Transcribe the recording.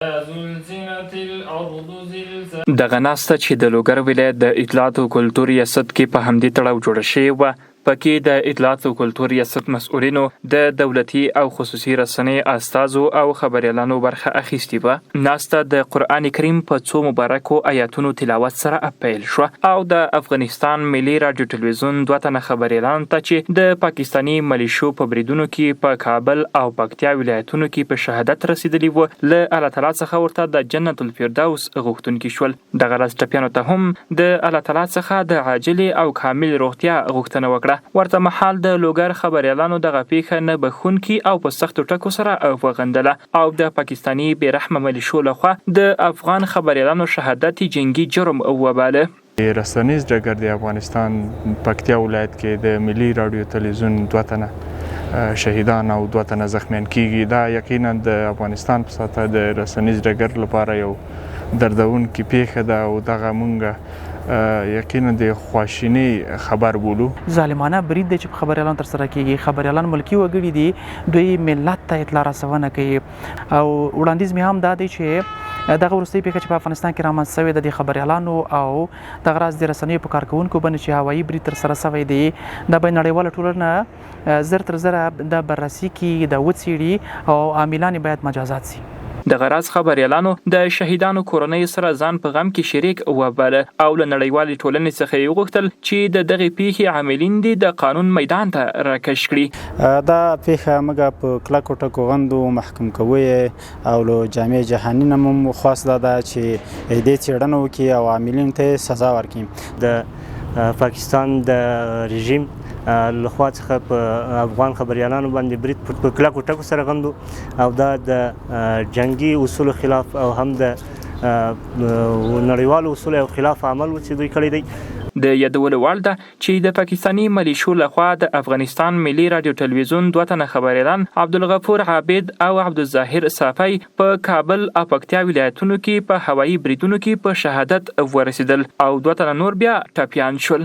دغه ناسته چې د لوګر ولایت د اطلاعات او کلتور ریاست کې په همدې تړاو جوړه شوې وه، پکې د اطلاعات او کلتور ریاست مسؤلینو د دولتي او خصوصي رسنۍ استازو او خبریالانو برخه اخیستې وه. ناسته د قرآن کریم په څو مبارکو آیاتونو تلاوت سره پیل شوه او د افغانستان ملي راډیو-ټلویزیون 2 تنه خبریالانو ته چې د پاکستاني ملیشو په بریدونو کې په کابل او پکتیا ولایتونو کې په شهادت رسیدلی وو، له الله تعالی څخه ورته د جنت الفردوس غوښتونکي شول. دغه راز ټپیانو ته هم د الله تعالی څخه د عاجل او کامل روغتیا غوښتنه وکړه. ورته مهال د لوګر خبریالانو دغه پیښه نه بخونکي او په سختو ټکو سره وغندله او د پاکستاني بې رحمه ملیشو لخوا د افغان خبریالانو شهادت جنگي جرم وباله. رسنیز ډګر د افغانستان پکتیا ولایت کې د ملي راډیو-ټلویزیون 2 تنه شهیدان او 2 تنه زخمیان کیږي. دا یقینا د افغانستان په سطح د رسنیز ډګر لپاره یو دردونکې پیښه ده او دغه مونږ یقینا د خواشینۍ خبر بولو. ظالمانه برید دی چې په خبریالانو ترسره کیږي. خبریالان ملکي وګړي دي، دوی ملت ته اطلاع رسونه کوي او وړاندیز مې هم دا دی چې دغه وروستۍ پیښه چې په افغانستان کې رامنځته شوې ده د خبریالانو او دغه راز د رسنیو په کارکوونکو باندې چې هوایي برید ترسره شوی دی، د بین نړیواله ټولنه زر تر زره د بررسي کې د وڅېړي او عاملان باید مجازات شي. دغه راز خبریالانو د شهیدانو کورنۍ سره ځان په غم کې شریک وباله او له نړیوالې ټولنې څخه یې وغوښتل چې د دغې پیښې عاملین دي د قانون میدان ته راکش کړي. دا پیښه موږ په کلکو ټکو غندو، محکوم کوو او له جامع جهاني نه مو خواست ده چې دې څېړنه وکړي او عاملین ته سزا ورکړي. د پاکستان د رژیم لخوا څخه په افغان خبریالانو باندې برید په کلکو ټکو سره غندو او دا د جنگي اصولو خلاف او هم د نړیوالو اصولو خلاف عمل و چې دوی کړی دی. د یادولو وړ ده چې د پاکستاني ملیشو لخوا د افغانستان ملي راډیو-ټلویزیون 2 تنه خبریالان عبدالغفور عابد او عبدالظاهر صافی په کابل او پکتیا ولایتونو کې په هوایي بریدونو کې په شهادت ورسېدل او 2 تنه نور بیا ټپیان شول.